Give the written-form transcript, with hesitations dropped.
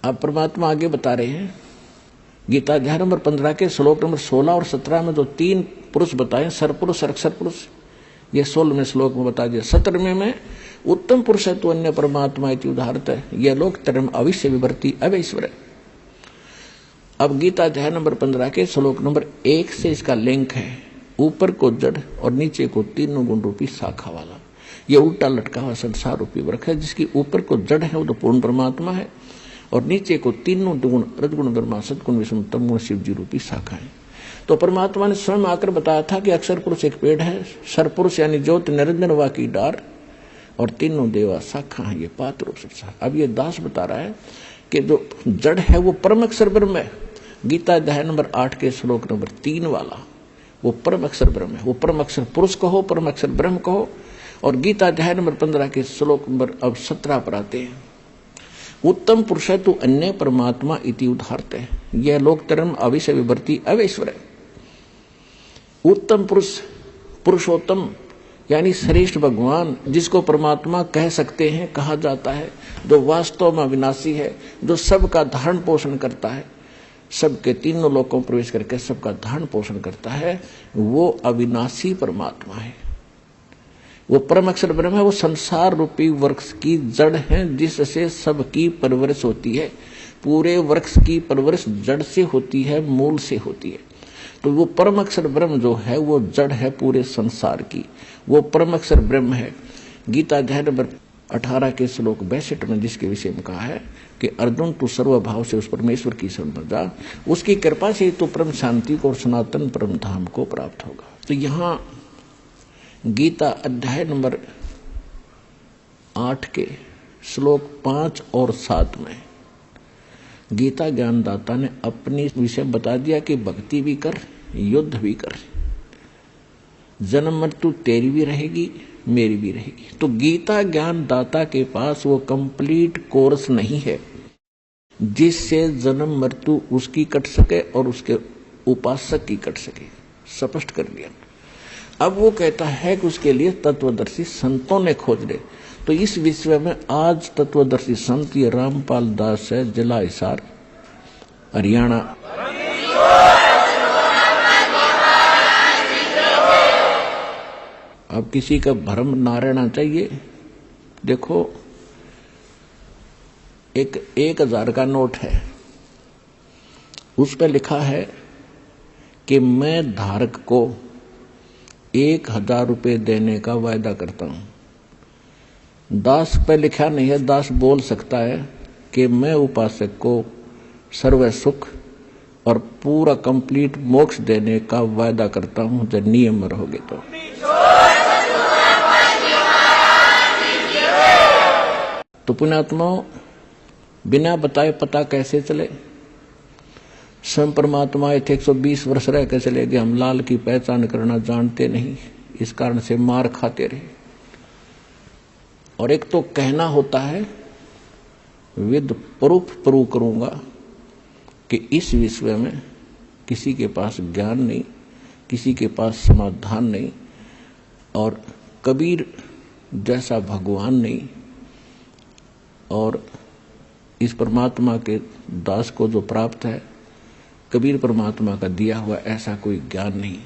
अब परमात्मा आगे बता रहे हैं, गीता अध्याय नंबर 15 के श्लोक नंबर 16 और 17 में जो 3 पुरुष बताए, सरपुरुष, अक्षर पुरुष, ये 16वें श्लोक में बता दिया। 17वें में उत्तम पुरुष है तो अन्य परमात्मा इति उदाहरत है, यह लोक तरम अविश्य विवर्ती अवैश्वर है। अब गीता अध्याय नंबर 15 के श्लोक नंबर 1 से इसका लिंक है, ऊपर को जड़ और नीचे को तीनों गुण रूपी शाखा वाला। ये उल्टा लटका हुआ संसार रूपी वृक्ष है, जिसकी ऊपर को जड़ है वो तो पूर्ण परमात्मा है, और नीचे को तीनों गुण रजगुण ब्रह्मा सदगुण विष्णु तम गुण शिव जी रूपी शाखा है। तो परमात्मा ने स्वयं आकर बताया था कि अक्षर पुरुष एक पेड़ है, सरपुरुष यानी ज्योति निरंजन वा की डार, और तीनों देवा शाखा है, ये पात्र रूप संसार। अब ये दास बता रहा है कि जो जड़ है वो परम अक्षर ब्रह्म है। गीता अध्याय नंबर 8 के श्लोक नंबर 3 वाला वो परम अक्षर ब्रह्म है। वो परम अक्षर पुरुष कहो, परम अक्षर ब्रह्म कहो। और गीता अध्याय नंबर 15 के श्लोक नंबर अब 17 पर आते हैं, उत्तम पुरुष है तो अन्य परमात्मा इति उदाहरत है, यह लोक तरम अविश्य विवर्ती अवैश्वर है। उत्तम पुरुष, पुरुषोत्तम यानी श्रेष्ठ भगवान, जिसको परमात्मा कह सकते हैं, कहा जाता है, जो वास्तव में अविनाशी है, जो सबका धारण पोषण करता है, सबके तीनों लोकों में प्रवेश करके सबका धारण पोषण करता है, वो अविनाशी परमात्मा है। वो परम अक्षर ब्रह्म है, वो संसार रूपी वृक्ष की जड़ है, जिससे सबकी परवरिश होती है। पूरे वृक्ष की परवरिश जड़ से होती है, मूल से होती है। तो वो परम अक्षर ब्रह्म जो है वो जड़ है पूरे संसार की, वो परम अक्षर ब्रह्म है। गीता अध्याय नंबर 18 के श्लोक 62 में जिसके विषय में कहा है कि अर्जुन तू सर्वभाव से उस परमेश्वर की शरण में जा, उसकी कृपा से तो परम शांति को और सनातन परम धाम को प्राप्त होगा। तो यहाँ गीता अध्याय नंबर 8 के श्लोक 5 और 7 में गीता ज्ञानदाता ने अपनी विषय बता दिया कि भक्ति भी कर, युद्ध भी कर, जन्म मृत्यु तेरी भी रहेगी, मेरी भी रहेगी। तो गीता ज्ञानदाता के पास वो कंप्लीट कोर्स नहीं है जिससे जन्म मृत्यु उसकी कट सके और उसके उपासक की कट सके, स्पष्ट कर दिया। अब वो कहता है कि उसके लिए तत्वदर्शी संतों ने खोज ले। तो इस विषय में आज तत्वदर्शी संत ये रामपाल दास है, जिला हिसार, हरियाणा। अब किसी का भ्रम ना रहना चाहिए। देखो, एक 1000 का नोट है, उस पर लिखा है कि मैं धारक को 1000 रुपये देने का वायदा करता हूं। दास पे लिखा नहीं है, दास बोल सकता है कि मैं उपासक को सर्व सुख और पूरा कंप्लीट मोक्ष देने का वायदा करता हूं जब नियम में रहोगे तो पुण्यात्माओं, बिना बताए पता कैसे चले? स्वयं परमात्मा आए थे, 120 वर्ष रह के चले गए। हम लाल की पहचान करना जानते नहीं, इस कारण से मार खाते रहे। और एक तो कहना होता है, विद प्रूफ प्रूव करूंगा कि इस विषय में किसी के पास ज्ञान नहीं, किसी के पास समाधान नहीं, और कबीर जैसा भगवान नहीं, और इस परमात्मा के दास को जो प्राप्त है, कबीर परमात्मा का दिया हुआ ऐसा कोई ज्ञान नहीं।